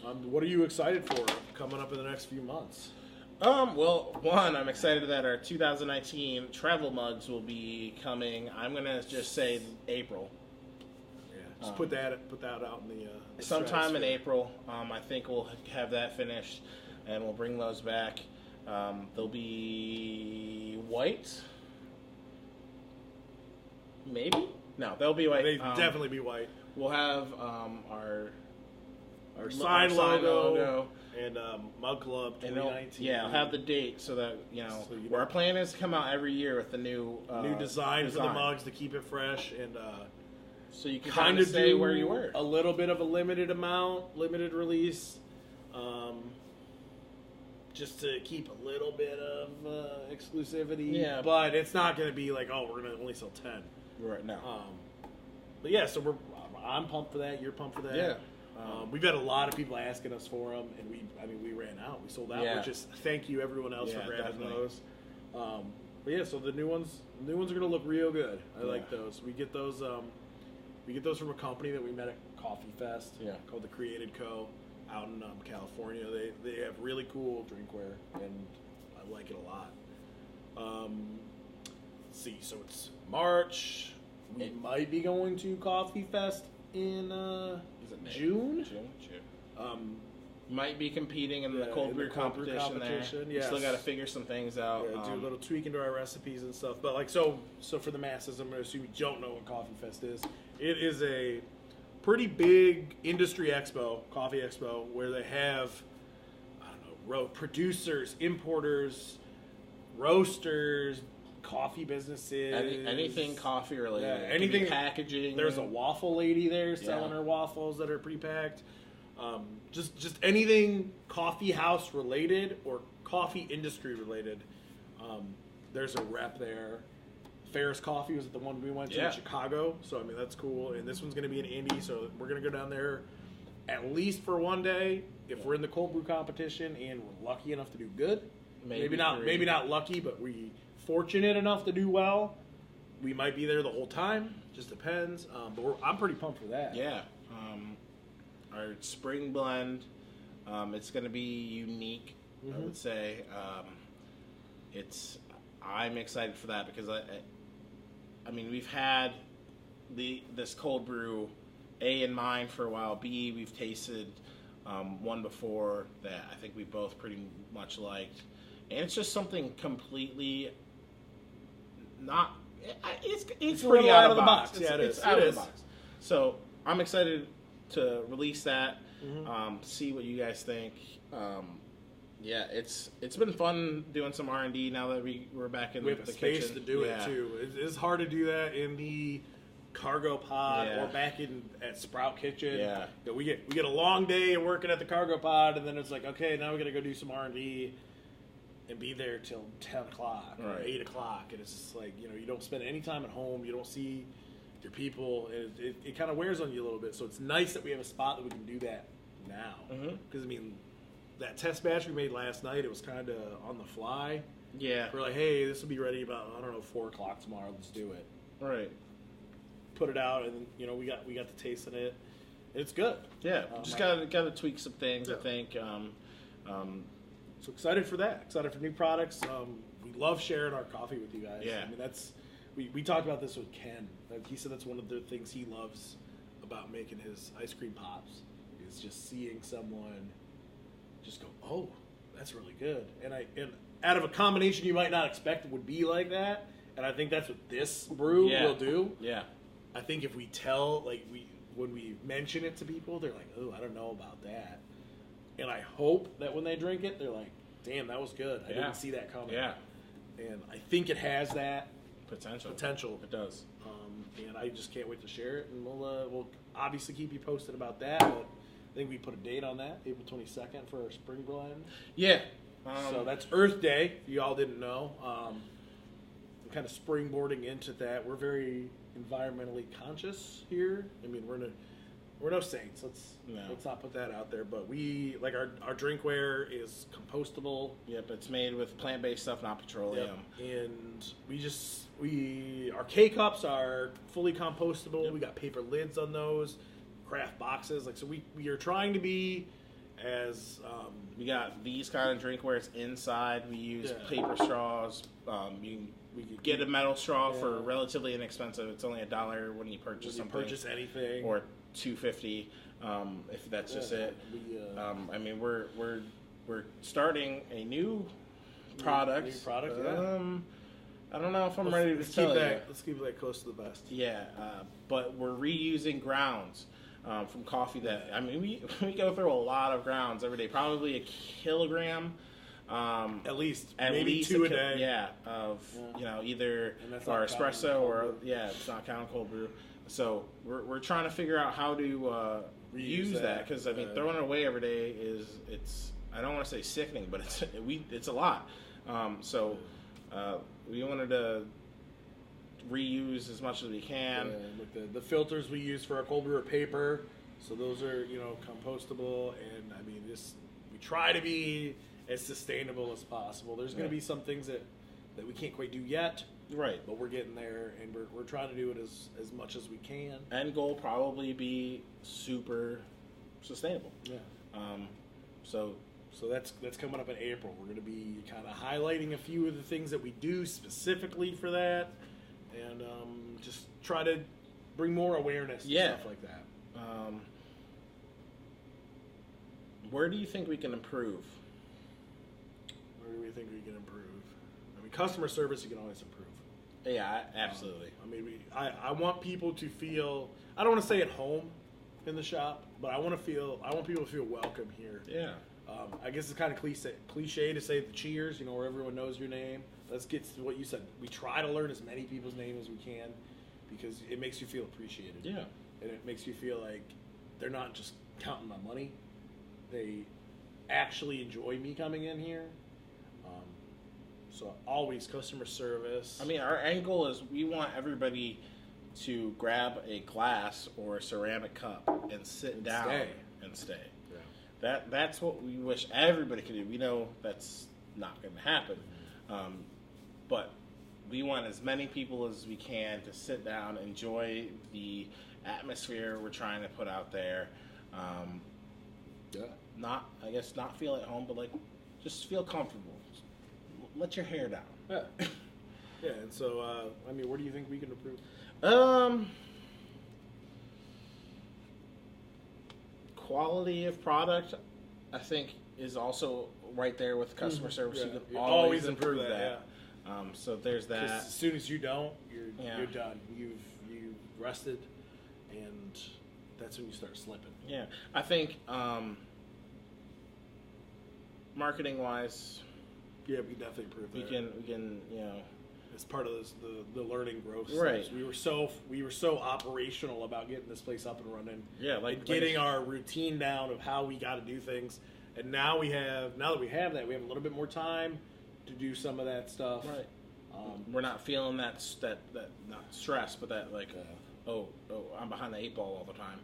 have? What are you excited for coming up in the next few months? Well, one, I'm excited that our 2019 travel mugs will be coming. I'm gonna just say April. Yeah, just put that out in the sometime in April. I think we'll have that finished, and we'll bring those back. They'll be white, maybe. No, they'll be white. They definitely be white. We'll have our sign logo. And Mug Club 2019. Yeah, I'll have the date so that, you know, our plan is to come out every year with the new design for the mugs to keep it fresh, and so you can kind of stay where you were. A little bit of a limited release, just to keep a little bit of exclusivity. Yeah, but it's not going to be like, oh, we're going to only sell 10 right now. But yeah, so I'm pumped for that. You're pumped for that. Yeah. We've had a lot of people asking us for them, and we ran out. We sold out. Yeah. Which is thank you everyone else for grabbing those. But yeah, so the new ones are going to look real good. I like those. We get those from a company that we met at Coffee Fest. Yeah. Called the Created Co. out in California. They have really cool drinkware, and I like it a lot. Let's see, so it's March. We might be going to Coffee Fest in June. Might be competing in the cold brew competition there. Yes. Still got to figure some things out. Yeah, do a little tweak into our recipes and stuff. But like so for the masses, I'm going to assume you don't know what Coffee Fest is. It is a pretty big industry expo, coffee expo, where they have, I don't know, producers, importers, roasters, coffee businesses, anything coffee related, anything packaging. There's a waffle lady there selling her waffles that are pre-packed. Just anything coffee house related or coffee industry related. There's a rep there. Ferris Coffee was the one we went to in Chicago, so I mean that's cool. And this one's going to be in Indy, so we're going to go down there at least for one day if we're in the cold brew competition and we're lucky enough to do good. Maybe not lucky, but we fortunate enough to do well. We might be there the whole time. Just depends. But I'm pretty pumped for that. Yeah. Our spring blend, it's going to be unique. I would say I'm excited for that because I mean we've had this cold brew A in mind for a while. B, we've tasted one before that I think we both pretty much liked, and it's just something completely not. It's pretty out of the box. Yeah, it's out of the box. So I'm excited to release that. See what you guys think. Yeah, it's been fun doing some R&D now that we're back in the kitchen. We have space to do it too. It's hard to do that in the cargo pod or back at Sprout Kitchen. Yeah, we get a long day of working at the cargo pod, and then it's like, okay, now we got to go do some R&D and be there till 10 o'clock or 8 o'clock, and it's just like you don't spend any time at home. You don't see your people. It kind of wears on you a little bit. So it's nice that we have a spot that we can do that now. Because I mean, that test batch we made last night, it was kind of on the fly. Yeah. We're like, hey, this will be ready about 4 o'clock tomorrow. Let's do it. Right. Put it out, and then we got to tasting it. It's good. Yeah. Just gotta tweak some things. I think. So excited for that. Excited for new products. We love sharing our coffee with you guys. Yeah. I mean we talked about this with Ken. He said that's one of the things he loves about making his ice cream pops is just seeing someone just go, oh, that's really good. And out of a combination you might not expect it would be like that. And I think that's what this brew will do. Yeah. I think if we tell, when we mention it to people, they're like, oh, I don't know about that. And I hope that when they drink it, they're like, damn, that was good. I didn't see that coming. Yeah. And I think it has that potential. It does. And I just can't wait to share it. And we'll obviously keep you posted about that. But I think we put a date on that, April 22nd for our spring blend. Yeah. So that's Earth Day, if you all didn't know. We're kind of springboarding into that. We're very environmentally conscious here. I mean, we're no saints. Let's not put that out there. But we our drinkware is compostable. Yep, it's made with plant-based stuff, not petroleum. Yep. And our K cups are fully compostable. Yep. We got paper lids on those, craft boxes. So we are trying to be as we got these kind of drinkwares inside. We use paper straws. We could get a metal straw for relatively inexpensive. It's only $1 when you purchase something. Purchase anything, or $2.50 if that's just it. I mean, we're starting a new product. New product. I don't know if I'm ready to tell you. Let's keep that close to the vest. Yeah, but we're reusing grounds from coffee that we go through a lot of grounds every day, probably a kilogram. At least maybe 2 a day. Yeah, of either our espresso or it's not counting cold brew. So we're trying to figure out how to reuse that because throwing it away every day is I don't want to say sickening, but it's a lot. So we wanted to reuse as much as we can. Like the filters we use for our cold brew are paper, so those are compostable, and we try to be as sustainable as possible. There's going to be some things that we can't quite do yet. Right. But we're getting there, and we're trying to do it as much as we can. End goal probably be super sustainable. Yeah. So that's coming up in April. We're going to be kind of highlighting a few of the things that we do specifically for that, and just try to bring more awareness to stuff like that. Where do you think we can improve? Where do we think we can improve? I mean, customer service, you can always improve. Yeah, absolutely. I want people to feel, I don't want to say at home, in the shop, but I want people to feel welcome here. Yeah. I guess it's kind of cliche to say the cheers, where everyone knows your name. Let's get to what you said. We try to learn as many people's names as we can because it makes you feel appreciated. Yeah. And it makes you feel like they're not just counting my money. They actually enjoy me coming in here. So always customer service. I mean, our end goal is we want everybody to grab a glass or a ceramic cup and sit down and stay. That's what we wish everybody could do. We know that's not going to happen, but we want as many people as we can to sit down, enjoy the atmosphere we're trying to put out there. Not feel at home, but just feel comfortable. Let your hair down. Yeah. Yeah, and so where do you think we can improve? Quality of product, I think, is also right there with customer service. Yeah. You can You always improve that. Yeah. So there's that. As soon as you don't, you're done. You've rested, and that's when you start slipping. Yeah, I think marketing wise, yeah, we definitely improve that. We can It's part of the learning growth. Right. Steps. We were so operational about getting this place up and running. Yeah, getting our routine down of how we got to do things. And now that we have that, we have a little bit more time to do some of that stuff. Right. We're not feeling that not stress, but that I'm behind the 8 ball all the time.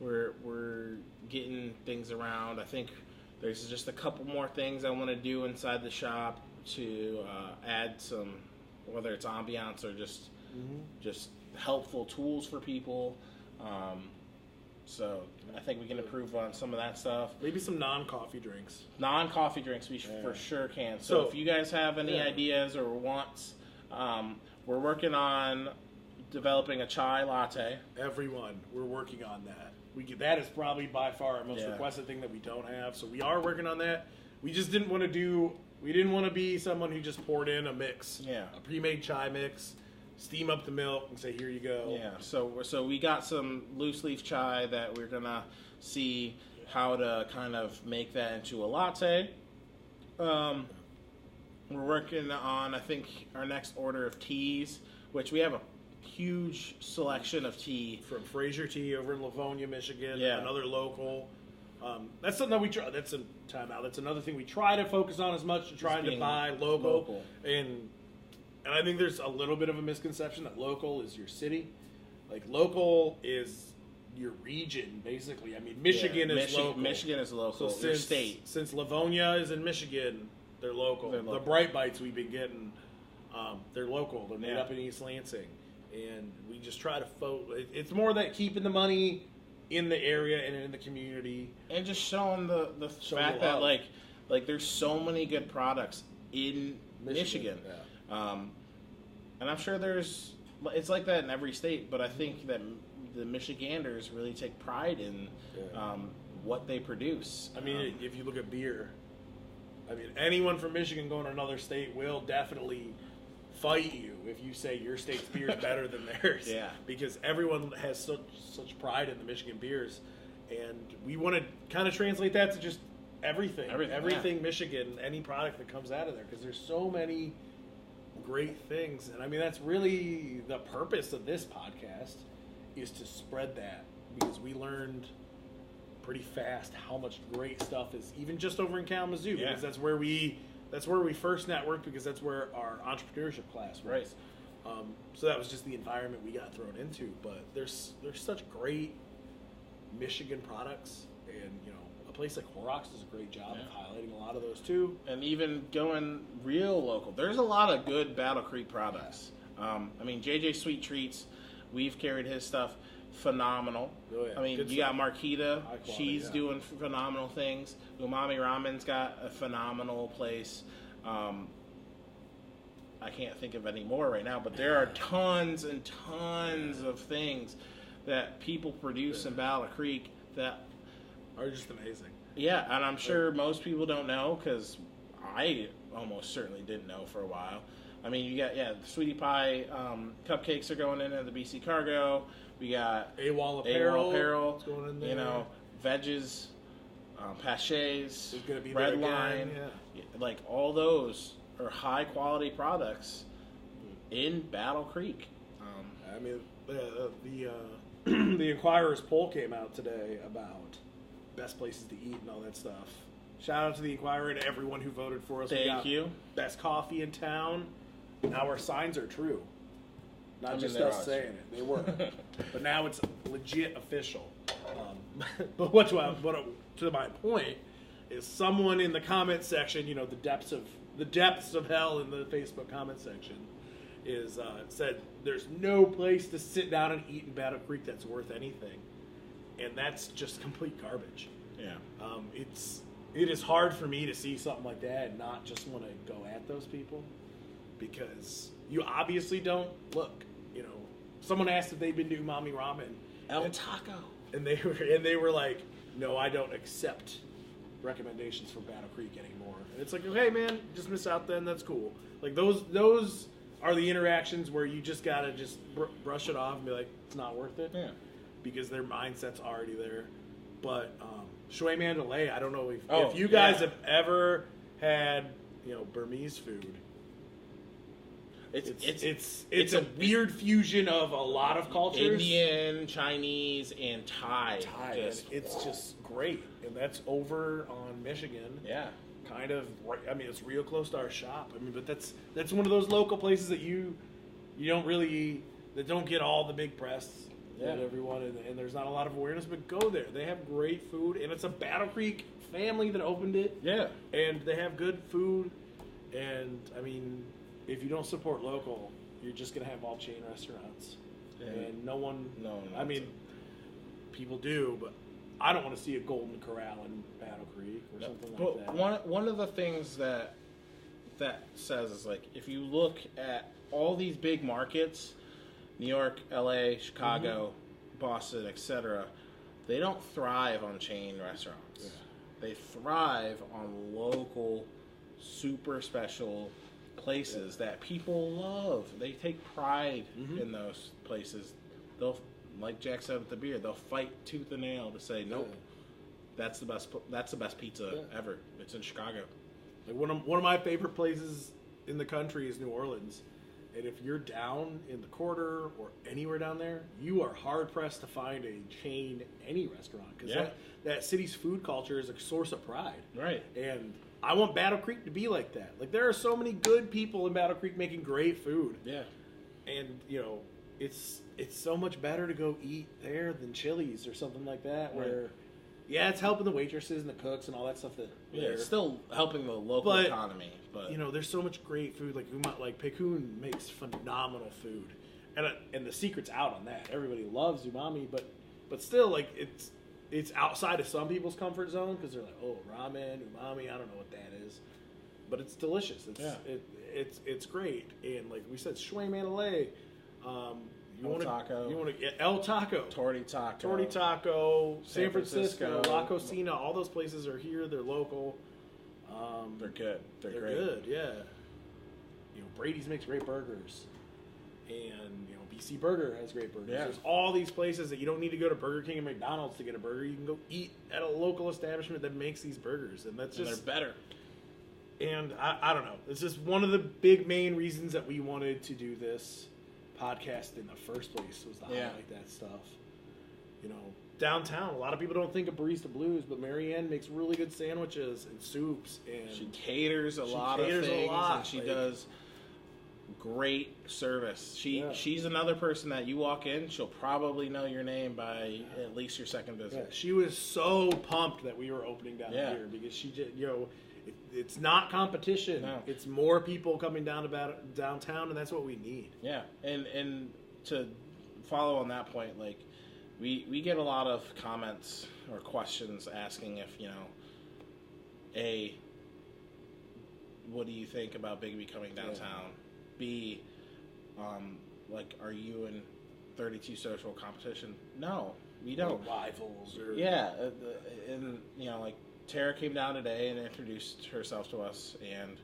We're getting things around. I think there's just a couple more things I want to do inside the shop to add some, whether it's ambiance or just helpful tools for people. So I think we can improve on some of that stuff. Maybe some non-coffee drinks. Non-coffee drinks we for sure can. So if you guys have any ideas or wants, we're working on developing a chai latte. Everyone, we're working on that. That is probably by far our most requested thing that we don't have. So we are working on that. We just didn't want to be someone who just poured in a mix, a pre-made chai mix, steam up the milk, and say, "Here you go." Yeah. So we got some loose leaf chai that we're gonna see how to kind of make that into a latte. We're working on, I think, our next order of teas, which we have a huge selection of tea from Fraser Tea over in Livonia, Michigan. Yeah. Another local. That's something that we try. That's a timeout. That's another thing we try to focus on as much, to try to buy local. And I think there's a little bit of a misconception that local is your city. Local is your region, basically. I mean, Michigan is local. Michigan is local. So your state. Since Livonia is in Michigan, they're local. The Bright Bites we've been getting, they're local. They're made up in East Lansing. And we just try to it's more that keeping the money in the area and in the community, and just showing the fact that there's so many good products in Michigan. Yeah. And I'm sure it's like that in every state, but I think that the Michiganders really take pride in what they produce. I mean, if you look at beer, anyone from Michigan going to another state will definitely fight you if you say your state's beer is better than theirs. Yeah. Because everyone has such pride in the Michigan beers. And we want to kind of translate that to just everything Michigan, any product that comes out of there. Because there's so many great things. And that's really the purpose of this podcast, is to spread that. Because we learned pretty fast how much great stuff is, even just over in Kalamazoo. Yeah. Because that's where we first networked, because that's where our entrepreneurship class was. Right. So that was just the environment we got thrown into. But there's such great Michigan products, and a place like Horrocks does a great job of highlighting a lot of those too. And even going real local, there's a lot of good Battle Creek products. JJ Sweet Treats, we've carried his stuff. Phenomenal. Oh, yeah. You got Marquita. She's doing phenomenal things. Umami Ramen's got a phenomenal place. I can't think of any more right now, but there are tons and tons of things that people produce in Battle Creek that are just amazing. Yeah, and I'm sure most people don't know, because I almost certainly didn't know for a while. You got, the Sweetie Pie cupcakes are going into the BC Cargo. We got AWOL apparel. going in there. You know, veggies, Paches, It's gonna be Red there Line. again, yeah. Like all those are high quality products in Battle Creek. I mean, the Inquirer's poll came out today about best places to eat and all that stuff. Shout out to the Inquirer and everyone who voted for us. Thank you. Best coffee in town. Now our signs are true. Not just us saying it. They were. But now it's legit official. But to my point is someone in the comment section, you know, the depths of hell in the Facebook comment section is said there's no place to sit down and eat in Battle Creek that's worth anything. And that's just complete garbage. Yeah. It is hard for me to see something like that and not just want to go at those people, because you obviously don't look. You know, someone asked if they'd been to Umami Ramen, El Taco, and they were like, "No, I don't accept recommendations from Battle Creek anymore." And it's like, "Hey, man, just miss out. Then that's cool." Like those are the interactions where you just gotta just brush it off and be like, "It's not worth it," because their mindset's already there. But Shui Mandalay, I don't know if you guys have ever had, you know, Burmese food. It's a weird fusion of a lot of cultures. Indian, Chinese, and Thai. It's just great. And that's over on Michigan. Yeah. Kind of, I mean, it's real close to our shop. I mean, but that's one of those local places that you don't really, that don't get all the big press. And everyone, and there's not a lot of awareness, but go there. They have great food, and it's a Battle Creek family that opened it. Yeah. And they have good food, and, I mean, if you don't support local, you're just going to have all chain restaurants. Yeah. And no, I mean, people do, but I don't want to see a Golden Corral in Battle Creek or something like that. One of the things that says is, like, if you look at all these big markets, New York, LA, Chicago, Boston, etc., they don't thrive on chain restaurants. Yeah. They thrive on local, super special places that people love. They take pride in those places. They'll, like Jack said at the beer, they'll fight tooth and nail to say, nope, that's the best pizza ever. It's in Chicago. Like one of my favorite places in the country is New Orleans. And if you're down in the quarter or anywhere down there, you are hard-pressed to find a chain any restaurant. Because that city's food culture is a source of pride. Right. And I want Battle Creek to be like that. Like, there are so many good people in Battle Creek making great food. Yeah. And, you know, it's so much better to go eat there than Chili's or something like that, where, it's helping the waitresses and the cooks and all that stuff. It's still helping the local economy. But you know, there's so much great food. Like Pekun makes phenomenal food, and the secret's out on that. Everybody loves umami, but still, like, it's outside of some people's comfort zone because they're like, oh, ramen, umami, I don't know what that is, but it's delicious. It's great. And like we said, Shui Mandalay. You want to get El Taco, Torty Taco, San Francisco, La Cocina. All those places are here. They're local. They're good. They're great. Good. Yeah. You know, Brady's makes great burgers, and you know, BC Burger has great burgers. Yeah. There's all these places that you don't need to go to Burger King and McDonald's to get a burger. You can go eat at a local establishment that makes these burgers, and they're better. And I don't know. It's just one of the big main reasons that we wanted to do this podcast in the first place was to highlight that stuff. You know, downtown, a lot of people don't think of Barista Blues, but Marianne makes really good sandwiches and soups, and she caters a lot of things, and she does great service. She's another person that you walk in, she'll probably know your name by at least your second visit. She was so pumped that we were opening down here because she did, you know, it's not competition. No. It's more people coming down downtown, and that's what we need. Yeah, and to follow on that point, like, we get a lot of comments or questions asking if, you know, A, what do you think about Bigby coming downtown? B, like, are you in 32 social competition? No, we don't. Or rivals. Or... Yeah, and, you know, like, Tara came down today and introduced herself to us, and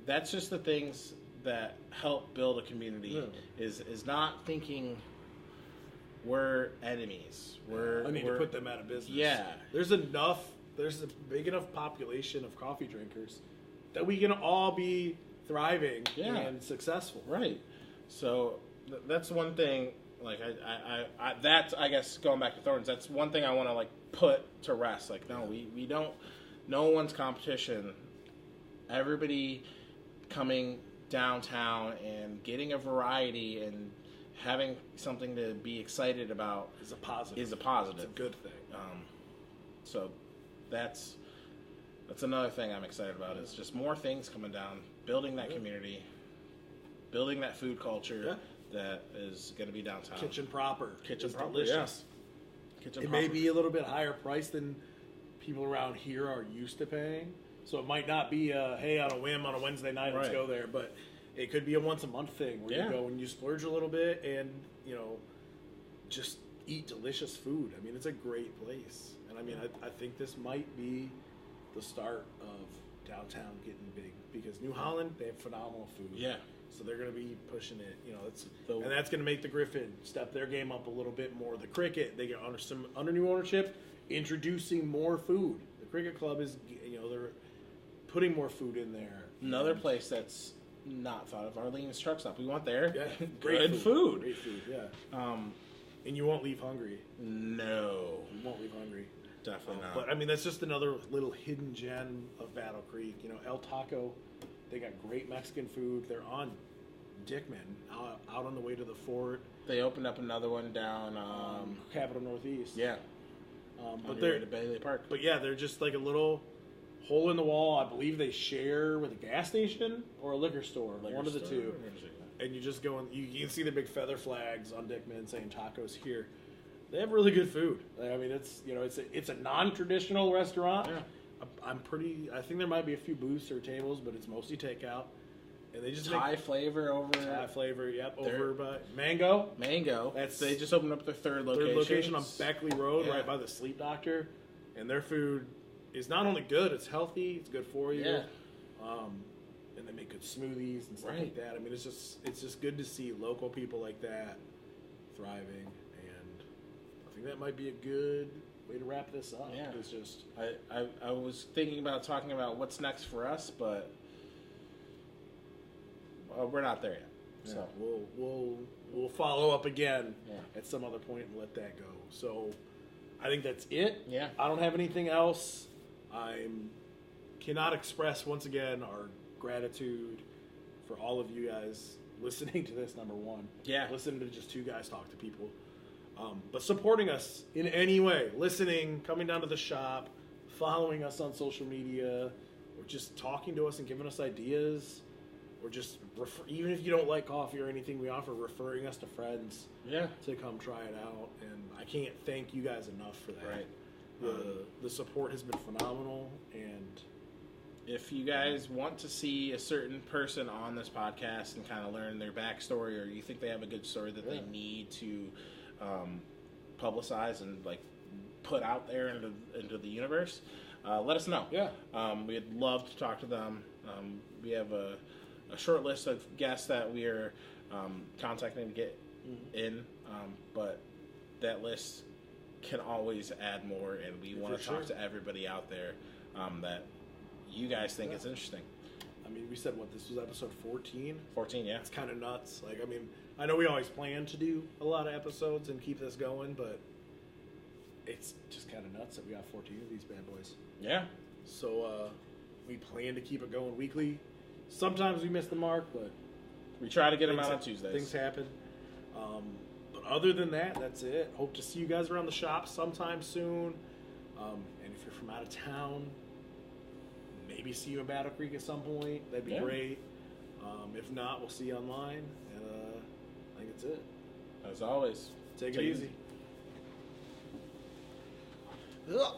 that's just the things that help build a community. Is not thinking we're enemies. I need to put them out of business. Yeah. There's a big enough population of coffee drinkers that we can all be thriving and successful. Right. So that's one thing. Like that's, I guess, going back to Thorns, that's one thing I want to like put to rest. Like, no, we don't. No one's competition. Everybody coming downtown and getting a variety and having something to be excited about is a positive. It's a good thing. So that's another thing I'm excited about. Is just more things coming down, building that community, building that food culture that is going to be downtown. Kitchen proper. Delicious. Yes. It may be a little bit higher price than people around here are used to paying. So it might not be hey, on a whim on a Wednesday night, let's go there. But it could be a once a month thing where you go and you splurge a little bit and, just eat delicious food. I mean, it's a great place. And I mean, I think this might be the start of downtown getting big because New Holland, they have phenomenal food. Yeah. So they're going to be pushing it, and that's going to make the Griffin step their game up a little bit more. The Cricket, they get under new ownership, introducing more food. The Cricket Club is, they're putting more food in there. Another place that's not thought of, Arlene's Truck Stop. We went there. Yeah, Great food. Great food, yeah. And you won't leave hungry. No. You won't leave hungry. Definitely not. But, I mean, that's just another little hidden gem of Battle Creek. El Taco, they got great Mexican food. They're on Dickman, out on the way to the fort. They opened up another one down Capitol Northeast. Yeah. But they're to Bailey Park. But yeah, they're just like a little hole in the wall. I believe they share with a gas station or a liquor store, one of the two. And you just go and you can see the big feather flags on Dickman saying tacos here. They have really good food. I mean, it's a non-traditional restaurant. Yeah. I think there might be a few booths or tables, but it's mostly takeout. And they just Thai flavor over. Thai flavor, yep. Over by Mango. They just opened up their third location On Beckley Road, right by the Sleep Doctor. And their food is not only good, it's healthy, it's good for you. Yeah. And they make good smoothies and stuff like that. I mean, it's just good to see local people like that thriving. And I think that might be a good way to wrap this up. Yeah. It's just I was thinking about talking about what's next for us, but we're not there yet. Yeah. So we'll follow up again at some other point and let that go. So I think that's it. Yeah. I don't have anything else. Cannot express once again our gratitude for all of you guys listening to this, number one. Yeah. Listening to just two guys talk to people. But supporting us in any way. Listening, coming down to the shop, following us on social media, or just talking to us and giving us ideas. Or just, even if you don't like coffee or anything we offer, referring us to friends to come try it out. And I can't thank you guys enough for that. Right. The support has been phenomenal. And if you guys want to see a certain person on this podcast and kind of learn their backstory, or you think they have a good story that they need to publicize and like put out there into the universe, let us know. Yeah. We'd love to talk to them. We have a short list of guests that we are contacting to get in, but that list can always add more, and we want to talk to everybody out there that you guys think is interesting. I mean, we said, this was episode 14? 14, yeah. It's kind of nuts. Like, I mean, I know we always plan to do a lot of episodes and keep this going, but it's just kind of nuts that we got 14 of these bad boys. Yeah. So, we plan to keep it going weekly. Sometimes we miss the mark, but we try to get them out on Tuesdays. Things happen. But other than that, that's it. Hope to see you guys around the shop sometime soon. And if you're from out of town, maybe see you in Battle Creek at some point. That'd be great. If not, we'll see you online. And I think that's it. As always, Take it easy. Ugh.